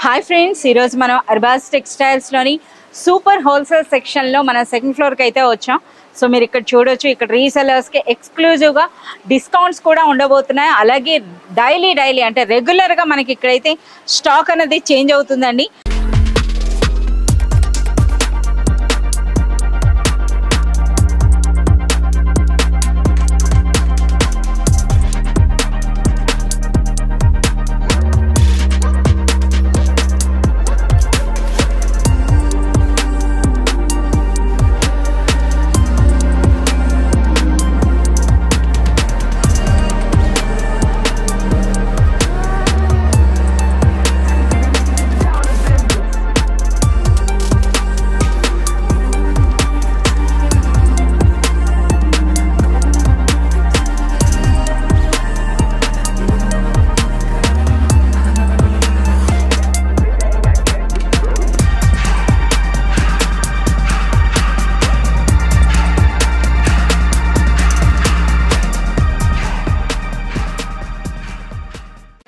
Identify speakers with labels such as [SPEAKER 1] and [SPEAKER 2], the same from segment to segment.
[SPEAKER 1] Hi friends, ఈరోజు మనం Arbaaz టెక్స్టైల్స్లోని super wholesale సెక్షన్లో మన సెకండ్ ఫ్లోర్కి అయితే వచ్చాం. సో మీరు ఇక్కడ చూడొచ్చు, ఇక్కడ రీసెలర్స్కి ఎక్స్క్లూజివ్గా డిస్కౌంట్స్ కూడా ఉండబోతున్నాయి. అలాగే డైలీ అంటే రెగ్యులర్గా మనకి ఇక్కడైతే స్టాక్ అనేది చేంజ్ అవుతుందండి.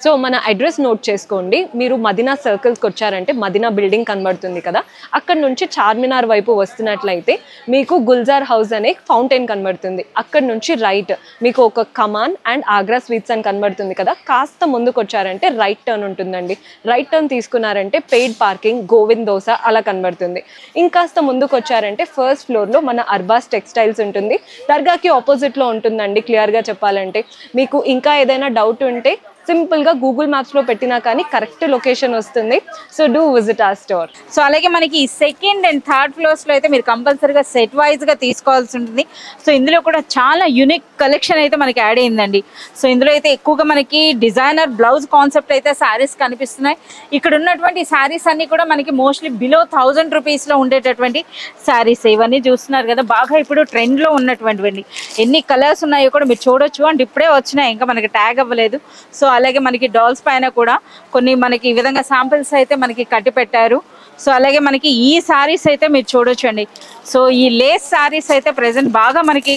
[SPEAKER 2] సో మన అడ్రస్ నోట్ చేసుకోండి. మీరు మదీనా సర్కిల్స్కి వచ్చారంటే మదీనా బిల్డింగ్ కనబడుతుంది కదా, అక్కడ నుంచి చార్మినార్ వైపు వస్తున్నట్లయితే మీకు గుల్జార్ హౌస్ అనే ఫౌంటైన్ కనబడుతుంది. అక్కడ నుంచి రైట్ మీకు ఒక కమాన్ అండ్ ఆగ్రా స్వీట్స్ అని కనబడుతుంది కదా, కాస్త ముందుకు వచ్చారంటే రైట్ టర్న్ ఉంటుందండి. రైట్ టర్న్ తీసుకున్నారంటే పెయిడ్ పార్కింగ్, గోవింద్ దోస అలా కనబడుతుంది. ఇంకాస్త ముందుకు వచ్చారంటే ఫస్ట్ ఫ్లోర్లో మన అర్బాజ్ టెక్స్టైల్స్ ఉంటుంది. దర్గాకి ఆపోజిట్లో ఉంటుందండి. క్లియర్గా చెప్పాలంటే మీకు ఇంకా ఏదైనా డౌట్ ఉంటే సింపుల్గా గూగుల్ మ్యాప్స్లో పెట్టినా కానీ కరెక్ట్ లొకేషన్ వస్తుంది. So do visit are store.
[SPEAKER 1] So అలాగే మనకి సెకండ్ అండ్ థర్డ్ ఫ్లోర్స్లో అయితే మీరు కంపల్సరీగా సెట్ వైజ్గా తీసుకోవాల్సి ఉంటుంది. సో ఇందులో కూడా చాలా యూనిక్ కలెక్షన్ అయితే మనకి యాడ్ అయిందండి. సో ఇందులో అయితే ఎక్కువగా మనకి డిజైనర్ బ్లౌజ్ కాన్సెప్ట్ అయితే శారీస్ కనిపిస్తున్నాయి. ఇక్కడ ఉన్నటువంటి శారీస్ అన్నీ కూడా మనకి మోస్ట్లీ బిలో 1000 రూపీస్లో ఉండేటటువంటి శారీస్. ఇవన్నీ చూస్తున్నారు కదా, బాగా ఇప్పుడు ట్రెండ్లో ఉన్నటువంటివండి. ఎన్ని కలర్స్ ఉన్నాయో కూడా మీరు చూడొచ్చు. అంటే ఇప్పుడే వచ్చినాయి, ఇంకా మనకి ట్యాగ్ అవ్వలేదు. సో అలాగే మనకి డాల్స్ పైన కూడా కొన్ని మనకి ఈ విధంగా శాంపిల్స్ అయితే మనకి కట్టి పెట్టారు. సో అలాగే మనకి ఈ శారీస్ అయితే మీరు చూడొచ్చు అండి. సో ఈ లేస్ శారీస్ అయితే ప్రెసెంట్ బాగా మనకి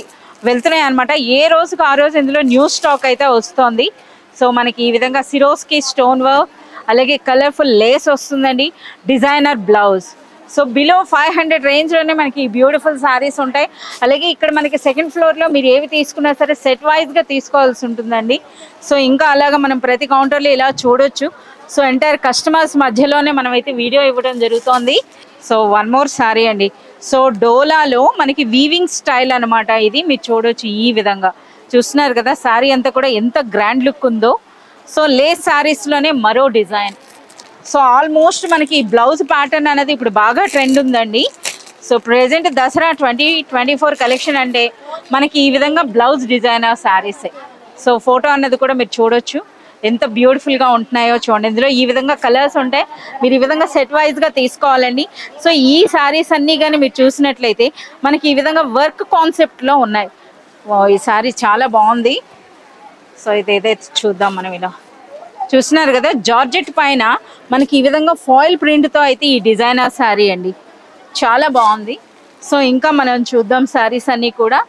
[SPEAKER 1] వెళ్తున్నాయి అనమాట. ఏ రోజుకు ఆ రోజు ఇందులో న్యూ స్టాక్ అయితే వస్తుంది. సో మనకి ఈ విధంగా సిరోస్కి స్టోన్ వర్క్, అలాగే కలర్ఫుల్ లేస్ వస్తుందండి, డిజైనర్ బ్లౌజ్. సో బిలో 500 రేంజ్లోనే మనకి బ్యూటిఫుల్ శారీస్ ఉంటాయి. అలాగే ఇక్కడ మనకి సెకండ్ ఫ్లోర్లో మీరు ఏవి తీసుకున్నా సరే సెట్ వైజ్గా తీసుకోవాల్సి ఉంటుందండి. సో ఇంకా అలాగా మనం ప్రతి కౌంటర్లో ఇలా చూడొచ్చు. సో ఎంటైర్ కస్టమర్స్ మధ్యలోనే మనం అయితే వీడియో ఇవ్వడం జరుగుతోంది. సో వన్ మోర్ శారీ అండి. సో డోలాలో మనకి వీవింగ్ స్టైల్ అనమాట. ఇది మీరు చూడొచ్చు. ఈ విధంగా చూస్తున్నారు కదా, శారీ అంతా కూడా ఎంత గ్రాండ్ లుక్ ఉందో. సో లేస్ శారీస్లోనే మరో డిజైన్. సో ఆల్మోస్ట్ మనకి బ్లౌజ్ ప్యాటర్న్ అనేది ఇప్పుడు బాగా ట్రెండ్ ఉందండి. సో ప్రెజెంట్ దసరా 2024 కలెక్షన్ అంటే మనకి ఈ విధంగా బ్లౌజ్ డిజైనర్ శారీసే. సో ఫోటో అన్నది కూడా మీరు చూడొచ్చు, ఎంత బ్యూటిఫుల్గా ఉంటున్నాయో చూడండి. ఇందులో ఈ విధంగా కలర్స్ ఉంటాయి. మీరు ఈ విధంగా సెట్ వైజ్గా తీసుకోవాలండి. సో ఈ శారీస్ అన్నీ కానీ మీరు చూసినట్లయితే మనకి ఈ విధంగా వర్క్ కాన్సెప్ట్లో ఉన్నాయి. ఈ శారీ చాలా బాగుంది. సో ఇదైతే చూద్దాం మనం. ఇలా చూస్తున్నారు కదా, జార్జెట్ పైన మనకి ఈ విధంగా ఫాయిల్ ప్రింట్తో అయితే ఈ డిజైనర్ శారీ అండి, చాలా బాగుంది. సో ఇంకా మనం చూద్దాం శారీస్ అన్నీ కూడా.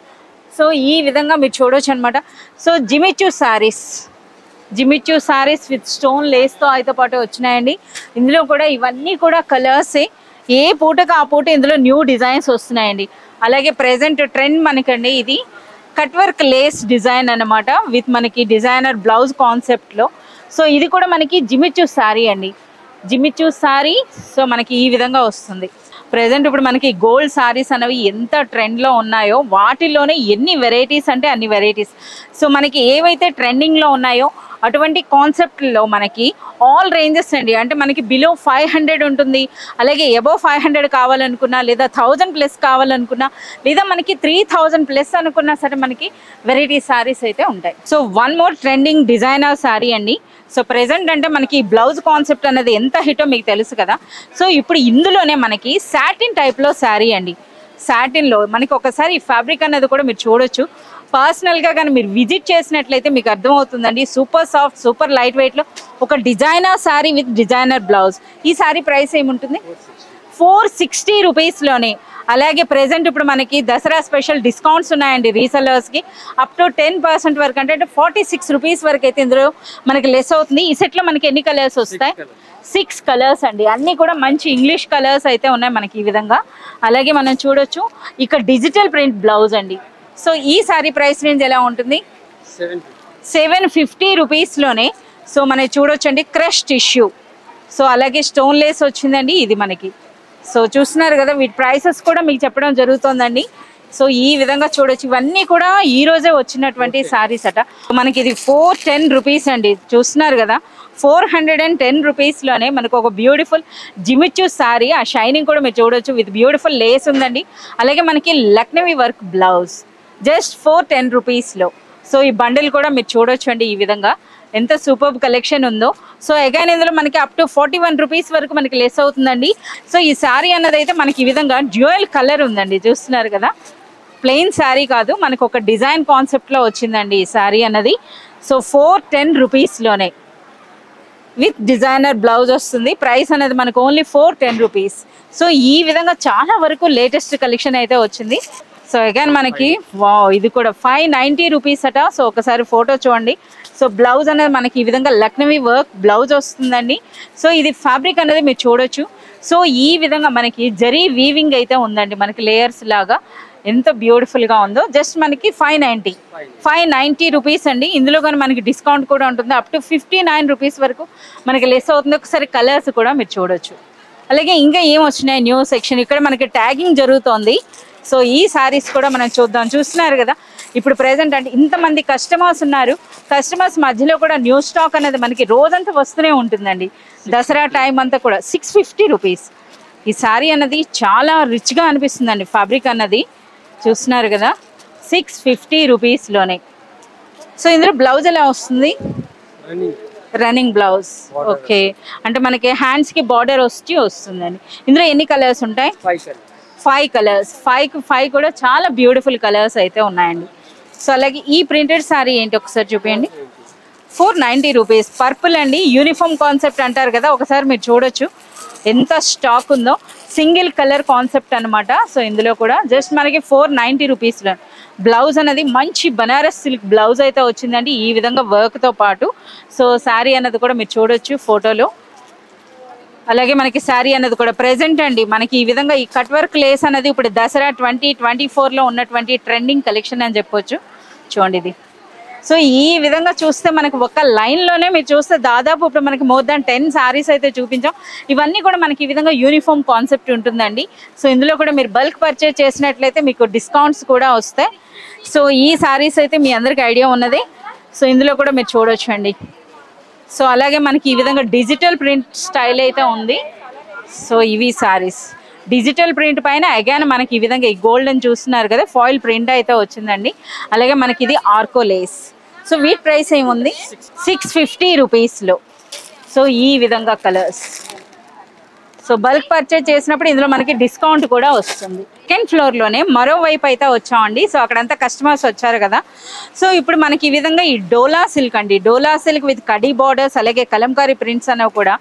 [SPEAKER 1] సో ఈ విధంగా మీరు చూడవచ్చు అనమాట. So Jimmy Choo saris with stone లేస్తో అయితే పాటు వచ్చినాయండి. ఇందులో కూడా ఇవన్నీ కూడా కలర్సే. ఏ పూటకు ఆ పూట ఇందులో న్యూ డిజైన్స్ వస్తున్నాయండి. అలాగే ప్రెజెంట్ ట్రెండ్ మనకండి ఇది కట్ వర్క్ లేస్ డిజైన్ అనమాట, విత్ మనకి డిజైనర్ బ్లౌజ్ కాన్సెప్ట్లో. సో ఇది కూడా మనకి జిమిచూ శారీ అండి, జిమిచూ శారీ. సో మనకి ఈ విధంగా వస్తుంది. ప్రెజెంట్ ఇప్పుడు మనకి గోల్డ్ శారీస్ అనేవి ఎంత ట్రెండ్లో ఉన్నాయో వాటిల్లోనే ఎన్ని వెరైటీస్ అంటే అన్ని వెరైటీస్. సో మనకి ఏవైతే ట్రెండింగ్లో ఉన్నాయో అటువంటి కాన్సెప్ట్లో మనకి ఆల్ రేంజెస్ అండి. అంటే మనకి బిలో 500 ఉంటుంది, అలాగే అబోవ్ 500 కావాలనుకున్నా, లేదా 1000+ కావాలనుకున్నా, లేదా మనకి 3000+ అనుకున్నా సరే మనకి వెరైటీ శారీస్ అయితే ఉంటాయి. So one more trending designer sari అండి. సో ప్రెజెంట్ అంటే మనకి బ్లౌజ్ కాన్సెప్ట్ అనేది ఎంత హిటో మీకు తెలుసు కదా. సో ఇప్పుడు ఇందులోనే మనకి సాటిన్ టైప్లో శారీ అండి. సాటిన్లో మనకి ఒకసారి ఈ ఫ్యాబ్రిక్ అనేది కూడా మీరు చూడొచ్చు. పర్సనల్గా కానీ మీరు విజిట్ చేసినట్లయితే మీకు అర్థమవుతుందండి. సూపర్ సాఫ్ట్, సూపర్ లైట్ వెయిట్లో ఒక designer sari with designer blouse. ఈ శారీ ప్రైస్ ఏముంటుంది? 460 రూపీస్లోనే. అలాగే ప్రెసెంట్ ఇప్పుడు మనకి దసరా స్పెషల్ డిస్కౌంట్స్ ఉన్నాయండి రీసెలర్స్కి, అప్ టు 10% వరకు, అంటే 46 రూపీస్ వరకు అయితే ఇందులో మనకి లెస్ అవుతుంది. ఈ సెట్లో మనకి ఎన్ని కలర్స్ వస్తాయి? 6 కలర్స్ అండి. అన్నీ కూడా మంచి ఇంగ్లీష్ కలర్స్ అయితే ఉన్నాయి మనకి ఈ విధంగా. అలాగే మనం చూడొచ్చు ఇక్కడ డిజిటల్ ప్రింట్ బ్లౌజ్ అండి. సో ఈ సారీ ప్రైస్ రేంజ్ ఎలా ఉంటుంది? 750 రూపీస్లోనే. సో మనకి చూడొచ్చండి క్రష్ టిష్యూ. సో అలాగే స్టోన్ లేస్ వచ్చిందండి ఇది మనకి. సో చూస్తున్నారు కదా, వీటి ప్రైసెస్ కూడా మీకు చెప్పడం జరుగుతుందండి. సో ఈ విధంగా చూడొచ్చు, ఇవన్నీ కూడా ఈ రోజే వచ్చినటువంటి సారీస్ అట. మనకి ఇది 410 రూపీస్ అండి. చూస్తున్నారు కదా, 410 రూపీస్లోనే మనకు ఒక బ్యూటిఫుల్ జిమిచ్చు సారీ. ఆ షైనింగ్ కూడా మీరు చూడొచ్చు, విత్ బ్యూటిఫుల్ లేస్ ఉందండి. అలాగే మనకి లక్నవీ వర్క్ బ్లౌజ్ జస్ట్ 410 రూపీస్లో. సో ఈ బండిల్ కూడా మీరు చూడొచ్చు అండి ఈ విధంగా ఎంత సూపర్ కలెక్షన్ ఉందో. సో అగైన్ ఇందులో మనకి అప్ టు 41 రూపీస్ వరకు మనకి లెస్ అవుతుందండి. సో ఈ శారీ అన్నది అయితే మనకి ఈ విధంగా డ్యూయల్ కలర్ ఉందండి. చూస్తున్నారు కదా, ప్లెయిన్ శారీ కాదు, మనకు ఒక డిజైన్ కాన్సెప్ట్లో వచ్చిందండి ఈ శారీ అన్నది. సో 410 రూపీస్లోనే విత్ డిజైనర్ బ్లౌజ్ వస్తుంది. ప్రైస్ అనేది మనకు ఓన్లీ 410 రూపీస్. సో ఈ విధంగా చాలా వరకు లేటెస్ట్ కలెక్షన్ అయితే వచ్చింది. సో అగైన్ మనకి వావ్, ఇది కూడా 590 రూపీస్ అట. సో ఒకసారి ఫోటో చూడండి. సో బ్లౌజ్ అనేది మనకి ఈ విధంగా లక్నవీ వర్క్ బ్లౌజ్ వస్తుందండి. సో ఇది ఫ్యాబ్రిక్ అనేది మీరు చూడొచ్చు. సో ఈ విధంగా మనకి జరీ వీవింగ్ అయితే ఉందండి, మనకి లేయర్స్ లాగా ఎంత బ్యూటిఫుల్గా ఉందో. జస్ట్ మనకి 590 రూపీస్ అండి. ఇందులో కానీ మనకి డిస్కౌంట్ కూడా ఉంటుంది, అప్ టు 59 రూపీస్ వరకు మనకి లెస్ అవుతుంది. ఒకసారి కలర్స్ కూడా మీరు చూడొచ్చు. అలాగే ఇంకా ఏం వచ్చినాయి న్యూ సెక్షన్, ఇక్కడ మనకి ట్యాగింగ్ జరుగుతోంది. సో ఈ సారీస్ కూడా మనం చూద్దాం. చూస్తున్నారు కదా, ఇప్పుడు ప్రెసెంట్ అంటే ఇంతమంది కస్టమర్స్ ఉన్నారు. కస్టమర్స్ మధ్యలో కూడా న్యూ స్టాక్ అనేది మనకి రోజంతా వస్తూనే ఉంటుందండి. దసరా టైం అంతా కూడా 650 రూపీస్. ఈ సారీ అన్నది చాలా రిచ్గా అనిపిస్తుందండి, ఫ్యాబ్రిక్ అన్నది చూస్తున్నారు కదా, 650 రూపీస్లోనే. సో ఇందులో బ్లౌజ్ ఎలా వస్తుంది? Running blouse. ఓకే, అంటే మనకి హ్యాండ్స్కి బార్డర్ వస్తుందండి. ఇందులో ఎన్ని కలర్స్ ఉంటాయి? 5 కలర్స్. 5 కూడా చాలా బ్యూటిఫుల్ కలర్స్ అయితే ఉన్నాయండి. సో అలాగే ఈ ప్రింటెడ్ సారీ ఏంటి ఒకసారి చూపించండి. 490 రూపీస్. పర్పుల్ అండి, యూనిఫామ్ కాన్సెప్ట్ అంటారు కదా, ఒకసారి మీరు చూడొచ్చు ఎంత స్టాక్ ఉందో. సింగిల్ కలర్ కాన్సెప్ట్ అనమాట. సో ఇందులో కూడా జస్ట్ మనకి 490 రూపీస్లో. బ్లౌజ్ అనేది మంచి బనారస్ సిల్క్ బ్లౌజ్ అయితే వచ్చిందండి ఈ విధంగా వర్క్తో పాటు. సో శారీ అన్నది కూడా మీరు చూడొచ్చు ఫోటోలో. అలాగే మనకి శారీ అన్నది కూడా ప్రెజెంట్ అండి మనకి ఈ విధంగా ఈ కట్ వర్క్ లేస్ అనేది ఇప్పుడు దసరా 2024లో ఉన్నటువంటి ట్రెండింగ్ కలెక్షన్ అని చెప్పొచ్చు. చూడండి ఇది. సో ఈ విధంగా చూస్తే మనకి ఒక లైన్లోనే మీరు చూస్తే దాదాపు ఇప్పుడు మనకి మోర్ దాన్ 10 సారీస్ అయితే చూపించాం. ఇవన్నీ కూడా మనకి ఈ విధంగా యూనిఫామ్ కాన్సెప్ట్ ఉంటుందండి. సో ఇందులో కూడా మీరు బల్క్ పర్చేజ్ చేసినట్లయితే మీకు డిస్కౌంట్స్ కూడా వస్తాయి. సో ఈ సారీస్ అయితే మీ అందరికి ఐడియా ఉన్నది. సో ఇందులో కూడా మీరు చూడొచ్చు అండి. సో అలాగే మనకి ఈ విధంగా డిజిటల్ ప్రింట్ స్టైల్ అయితే ఉంది. సో ఇవి సారీస్ డిజిటల్ ప్రింట్ పైన అగైన్ మనకి ఈ విధంగా ఈ గోల్డెన్ చూస్తున్నారు కదా, ఫాయిల్ ప్రింట్ అయితే వచ్చిందండి. అలాగే మనకి ఇది ఆర్కో లేస్. సో వీటి ప్రైస్ ఏముంది? 650 రూపీస్లో. సో ఈ విధంగా కలర్స్. సో బల్క్ పర్చేజ్ చేసినప్పుడు ఇందులో మనకి డిస్కౌంట్ కూడా వస్తుంది. సెకండ్ ఫ్లోర్లోనే మరోవైపు అయితే వచ్చామండి. సో అక్కడంతా కస్టమర్స్ వచ్చారు కదా. సో ఇప్పుడు మనకి ఈ విధంగా ఈ డోలా సిల్క్ అండి, డోలా సిల్క్ విత్ కడీ బార్డర్స్ అలాగే కలంకారీ ప్రింట్స్ అనేవి కూడా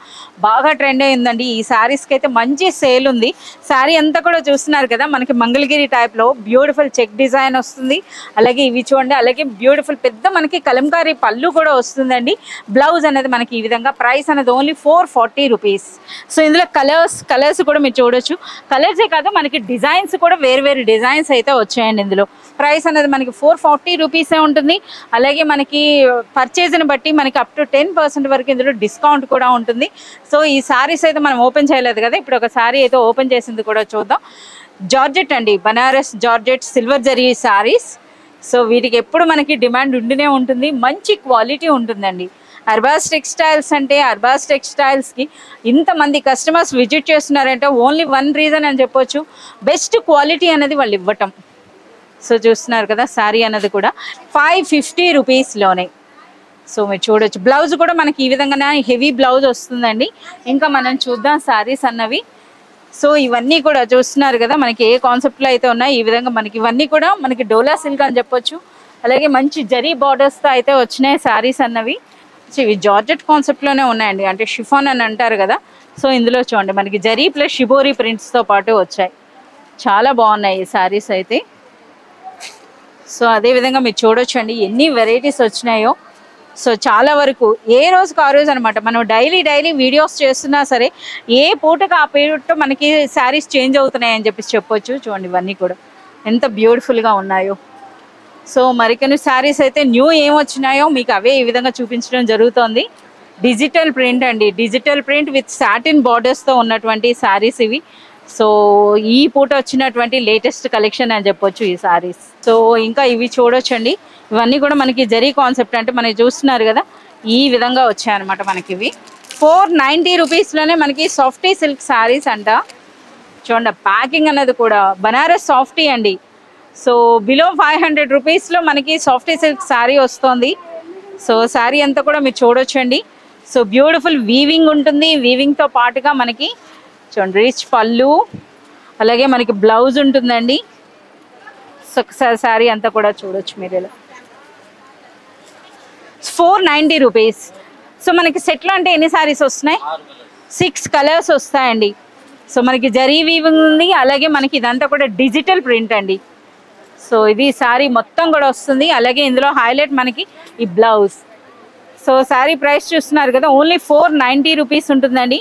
[SPEAKER 1] బాగా ట్రెండ్ అయిందండి. ఈ శారీస్కి అయితే మంచి సేల్ ఉంది. శారీ అంతా కూడా చూస్తున్నారు కదా, మనకి మంగళగిరి టైప్లో బ్యూటిఫుల్ చెక్ డిజైన్ వస్తుంది. అలాగే ఇవి చూడండి, అలాగే బ్యూటిఫుల్ పెద్ద మనకి కలంకారీ పళ్ళు కూడా వస్తుందండి. బ్లౌజ్ అనేది మనకి ఈ విధంగా. ప్రైస్ అనేది ఓన్లీ 440 రూపీస్. సో ఇందులో కలర్స్ కూడా మీరు చూడొచ్చు. కలర్సే కాదు మనకి డిజైన్స్ కూడా వేరు డిజైన్స్ అయితే వచ్చాయండి ఇందులో. ప్రైస్ అనేది మనకి 440 రూపీసే ఉంటుంది. అలాగే మనకి పర్చేజ్ని బట్టి మనకి అప్ టు 10% వరకు ఇందులో డిస్కౌంట్ కూడా ఉంటుంది. సో ఈ సారీస్ అయితే మనం ఓపెన్ చేయలేదు కదా, ఇప్పుడు ఒక సారీ అయితే ఓపెన్ చేసింది కూడా చూద్దాం. జార్జెట్ అండి, Banaras georgette silver zari saris. So వీటికి ఎప్పుడు మనకి డిమాండ్ ఉండినే ఉంటుంది, మంచి క్వాలిటీ ఉంటుందండి. అర్బాస్ టెక్స్టైల్స్ అంటే అర్బాస్ టెక్స్టైల్స్కి ఇంతమంది కస్టమర్స్ విజిట్ చేస్తున్నారంటే ఓన్లీ వన్ రీజన్ అని చెప్పొచ్చు, బెస్ట్ క్వాలిటీ అనేది వాళ్ళు ఇవ్వటం. సో చూస్తున్నారు కదా, శారీ అన్నది కూడా 550 రూపీస్లోనే. సో మీరు చూడొచ్చు. బ్లౌజ్ కూడా మనకి ఈ విధంగానే హెవీ బ్లౌజ్ వస్తుందండి. ఇంకా మనం చూద్దాం శారీస్ అన్నవి. సో ఇవన్నీ కూడా చూస్తున్నారు కదా, మనకి ఏ కాన్సెప్ట్లో అయితే ఉన్నాయి ఈ విధంగా మనకి ఇవన్నీ కూడా మనకి డోలా సిల్క్ అని చెప్పొచ్చు. అలాగే మంచి జరీ బార్డర్స్తో అయితే వచ్చినాయి శారీస్ అన్నవి. సో ఇవి జార్జెట్ కాన్సెప్ట్లోనే ఉన్నాయండి, అంటే షిఫాన్ అని అంటారు కదా, సో ఇందులో చూడండి మనకి జరీ ప్లస్ షిబోరి ప్రింట్స్తో పాటు వచ్చాయి. చాలా బాగున్నాయి ఈ శారీస్ అయితే. సో అదేవిధంగా మీరు చూడొచ్చండి ఎన్ని వెరైటీస్ వచ్చినాయో. సో చాలా వరకు ఏ రోజుకు ఆ రోజు అనమాట. మనం డైలీ వీడియోస్ చేస్తున్నా సరే ఏ పూటకు ఆ పూట మనకి శారీస్ చేంజ్ అవుతున్నాయని చెప్పొచ్చు. చూడండి ఇవన్నీ కూడా ఎంత బ్యూటిఫుల్గా ఉన్నాయో. సో మరికొన్ని శారీస్ అయితే న్యూ ఏం వచ్చినాయో మీకు అవే ఈ విధంగా చూపించడం జరుగుతుంది. డిజిటల్ ప్రింట్ అండి, డిజిటల్ ప్రింట్ విత్ సాటిన్ బార్డర్స్తో ఉన్నటువంటి శారీస్ ఇవి. సో ఈ పూట వచ్చినటువంటి లేటెస్ట్ కలెక్షన్ అని చెప్పొచ్చు ఈ శారీస్. సో ఇంకా ఇవి చూడొచ్చండి, ఇవన్నీ కూడా మనకి జరీ కాన్సెప్ట్ అంటే మనకి చూస్తున్నారు కదా ఈ విధంగా వచ్చాయన్నమాట. మనకి ఇవి 490 రూపీస్లోనే మనకి సాఫ్టీ సిల్క్ శారీస్ అంట. చూడండి ప్యాకింగ్ అనేది కూడా బనారస్ సాఫ్టీ అండి. సో బిలో 500 రూపీస్లో మనకి సాఫ్టీ సిల్క్ శారీ వస్తుంది. సో శారీ అంతా కూడా మీరు చూడొచ్చండి. సో బ్యూటిఫుల్ వీవింగ్ ఉంటుంది, వీవింగ్తో పాటుగా మనకి చూడండి రిచ్ పళ్ళు, అలాగే మనకి బ్లౌజ్ ఉంటుందండి. సో శారీ అంతా కూడా చూడొచ్చు మీరు ఇలా 490 రూపీస్. సో మనకి సెట్లో అంటే ఎన్ని శారీస్ వస్తున్నాయి? 6 కలర్స్ వస్తాయండి. సో మనకి జరీ వీవింగ్ ఉంది, అలాగే మనకి ఇదంతా కూడా డిజిటల్ ప్రింట్ అండి. సో ఇది శారీ మొత్తం కూడా వస్తుంది, అలాగే ఇందులో హైలైట్ మనకి ఈ బ్లౌజ్. సో శారీ ప్రైస్ చూస్తున్నారు కదా ఓన్లీ 490 రూపీస్ ఉంటుందండి.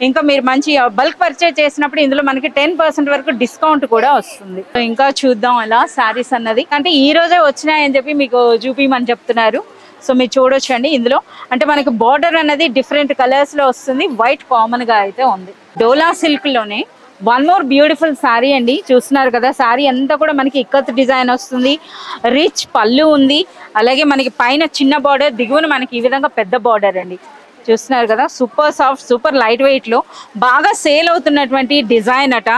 [SPEAKER 1] ఇంకా మీరు మంచి బల్క్ పర్చేజ్ చేసినప్పుడు ఇందులో మనకి 10% వరకు డిస్కౌంట్ కూడా వస్తుంది. సో ఇంకా చూద్దాం అలా శారీస్ అన్నది అంటే ఈ రోజే వచ్చినాయని చెప్పి మీకు చూపించమని చెప్తున్నారు. సో మీరు చూడొచ్చండి ఇందులో అంటే మనకి బార్డర్ అనేది డిఫరెంట్ కలర్స్లో వస్తుంది, వైట్ కామన్గా అయితే ఉంది. డోలా సిల్క్లోనే వన్ మోర్ బ్యూటిఫుల్ శారీ అండి. చూస్తున్నారు కదా శారీ అంతా కూడా మనకి ఇక్కత్ డిజైన్ వస్తుంది, రిచ్ పళ్ళు ఉంది, అలాగే మనకి పైన చిన్న బార్డర్, దిగువన మనకి ఈ విధంగా పెద్ద బార్డర్ అండి. చూస్తున్నారు కదా సూపర్ సాఫ్ట్ సూపర్ లైట్ వెయిట్లో బాగా సేల్ అవుతున్నటువంటి డిజైన్ అట.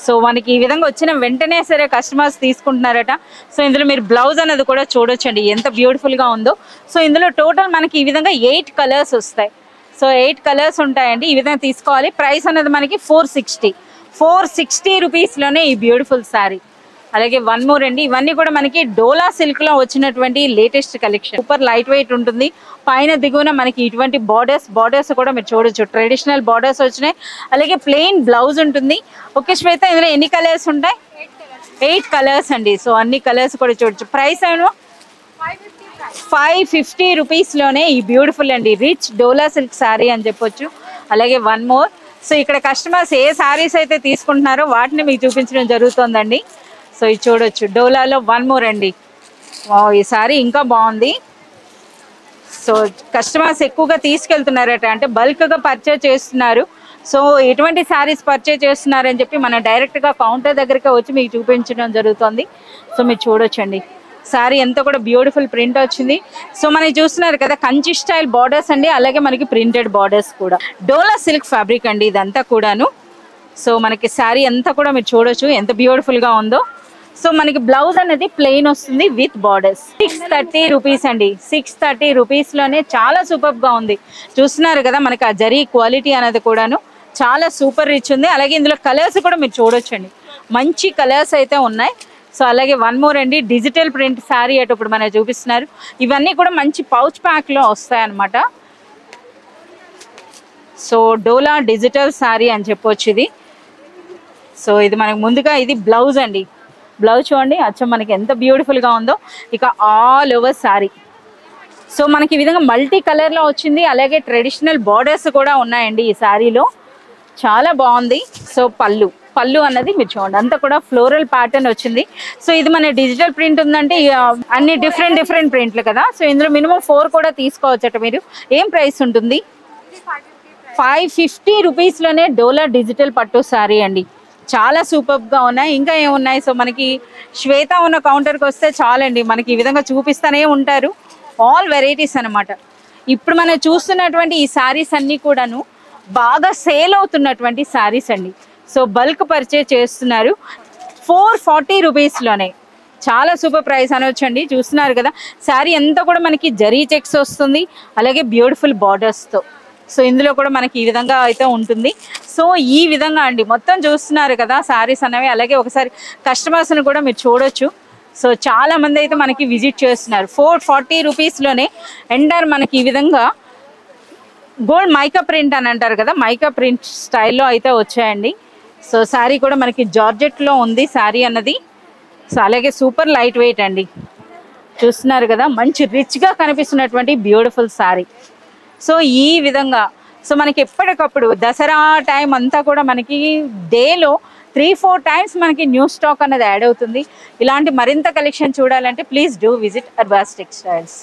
[SPEAKER 1] సో మనకి ఈ విధంగా వచ్చిన వెంటనే సరే కస్టమర్స్ తీసుకుంటున్నారట. సో ఇందులో మీరు బ్లౌజ్ అనేది కూడా చూడొచ్చండి ఎంత బ్యూటిఫుల్గా ఉందో. సో ఇందులో టోటల్ మనకి ఈ విధంగా 8 కలర్స్ వస్తాయి. సో 8 కలర్స్ ఉంటాయండి. ఈ విధంగా తీసుకోవాలి. ప్రైస్ అనేది మనకి 460 రూపీస్లోనే ఈ బ్యూటిఫుల్ శారీ. అలాగే వన్ మోర్ అండి, ఇవన్నీ కూడా మనకి డోలా సిల్క్లో వచ్చినటువంటి latest collection. Super light weight ఉంటుంది, పైన దిగువన మనకి ఇటువంటి బార్డర్స్ కూడా మీరు చూడొచ్చు, ట్రెడిషనల్ బార్డర్స్ వచ్చినాయి, అలాగే ప్లెయిన్ బ్లౌజ్ ఉంటుంది. ఓకే శ్వేత, ఇందులో ఎన్ని కలర్స్ ఉంటాయి? 8 కలర్స్ అండి. సో అన్ని కలర్స్ కూడా చూడొచ్చు. ప్రైస్ ఏమో 550 రూపీస్లోనే ఈ బ్యూటిఫుల్ అండి రిచ్ డోలా సిల్క్ శారీ అని చెప్పొచ్చు. అలాగే వన్ మోర్. సో ఇక్కడ కస్టమర్స్ ఏ శారీస్ అయితే తీసుకుంటున్నారో వాటిని మీకు చూపించడం జరుగుతుందండి. సో ఇది చూడొచ్చు డోలాలో వన్ మోర్ అండి. ఈ శారీ ఇంకా బాగుంది. సో కస్టమర్స్ ఎక్కువగా తీసుకెళ్తున్నారట, అంటే బల్క్గా పర్చేజ్ చేస్తున్నారు. సో ఎటువంటి శారీస్ పర్చేజ్ చేస్తున్నారని చెప్పి మనం డైరెక్ట్గా కౌంటర్ దగ్గరికి వచ్చి మీకు చూపించడం జరుగుతుంది. సో మీరు చూడొచ్చండి శారీ అంతా కూడా బ్యూటిఫుల్ ప్రింట్ వచ్చింది. సో మనకి చూస్తున్నారు కదా కంచి స్టైల్ బార్డర్స్ అండి, అలాగే మనకి ప్రింటెడ్ బార్డర్స్ కూడా. డోలా సిల్క్ ఫ్యాబ్రిక్ అండి ఇదంతా కూడాను. సో మనకి శారీ అంతా కూడా మీరు చూడొచ్చు ఎంత బ్యూటిఫుల్గా ఉందో. సో మనకి బ్లౌజ్ అనేది ప్లెయిన్ వస్తుంది విత్ బార్డర్స్. 630 రూపీస్ అండి. 630 రూపీస్లోనే చాలా సూపర్గా ఉంది. చూస్తున్నారు కదా మనకి ఆ జరీ క్వాలిటీ అనేది కూడాను చాలా సూపర్ రిచ్ ఉంది. అలాగే ఇందులో కలర్స్ కూడా మీరు చూడొచ్చండి, మంచి కలర్స్ అయితే ఉన్నాయి. సో అలాగే వన్ మోర్ అండి డిజిటల్ ప్రింట్ శారీ అటు ఇప్పుడు మనకు చూపిస్తున్నారు. ఇవన్నీ కూడా మంచి పౌచ్ ప్యాక్లో వస్తాయన్నమాట. సో డోలా డిజిటల్ శారీ అని చెప్పొచ్చు ఇది. సో ఇది మనకు ముందుగా ఇది బ్లౌజ్ అండి. బ్లౌజ్ చూడండి అచ్చం మనకి ఎంత బ్యూటిఫుల్గా ఉందో. ఇక ఆల్ ఓవర్ శారీ సో మనకి ఈ విధంగా మల్టీ కలర్లో వచ్చింది, అలాగే ట్రెడిషనల్ బార్డర్స్ కూడా ఉన్నాయండి ఈ శారీలో, చాలా బాగుంది. సో పళ్ళు అన్నది మీరు చూడండి అంతా కూడా ఫ్లోరల్ ప్యాటర్న్ వచ్చింది. సో ఇది మన డిజిటల్ ప్రింట్ ఉందంటే అన్ని డిఫరెంట్ ప్రింట్లు కదా. సో ఇందులో మినిమం 4 కూడా తీసుకోవచ్చట మీరు. ఏం ప్రైస్ ఉంటుంది? 550 రూపీస్లోనే డోలా డిజిటల్ పట్టు శారీ అండి. చాలా సూపర్గా ఉన్నాయి. ఇంకా ఏమున్నాయి? సో మనకి శ్వేత ఉన్న కౌంటర్కి వస్తే చాలండి, మనకి ఈ విధంగా చూపిస్తూనే ఉంటారు. ఆల్ వెరైటీస్ అనమాట. ఇప్పుడు మనం చూస్తున్నటువంటి ఈ శారీస్ అన్నీ కూడాను బాగా సేల్ అవుతున్నటువంటి శారీస్ అండి. సో బల్క్ పర్చేజ్ చేస్తున్నారు 440 రూపీస్లోనే. చాలా సూపర్ ప్రైస్ అనొచ్చండి. చూస్తున్నారు కదా శారీ అంతా కూడా మనకి జరీ చెక్స్ వస్తుంది, అలాగే బ్యూటిఫుల్ బార్డర్స్తో. సో ఇందులో కూడా మనకి ఈ విధంగా అయితే ఉంటుంది. సో ఈ విధంగా అండి మొత్తం చూస్తున్నారు కదా శారీస్ అనేవి. అలాగే ఒకసారి కస్టమర్స్ని కూడా మీరు చూడొచ్చు. సో చాలా మంది అయితే మనకి విజిట్ చేస్తున్నారు. 440 రూపీస్లోనే ఎండర్ మనకి ఈ విధంగా గోల్డ్ మైకా ప్రింట్ అని అంటారు కదా, మైకా ప్రింట్ స్టైల్లో అయితే వచ్చాయండి. సో శారీ కూడా మనకి జార్జెట్లో ఉంది శారీ అన్నది. సో అలాగే సూపర్ లైట్ వెయిట్ అండి, చూస్తున్నారు కదా, మంచి రిచ్గా కనిపిస్తున్నటువంటి బ్యూటిఫుల్ శారీ. సో ఈ విధంగా సో మనకి ఎప్పటికప్పుడు దసరా టైం అంతా కూడా మనకి డేలో 3-4 టైమ్స్ మనకి న్యూ స్టాక్ అనేది యాడ్ అవుతుంది. ఇలాంటి మరింత కలెక్షన్ చూడాలంటే please do visit Arbaz textiles.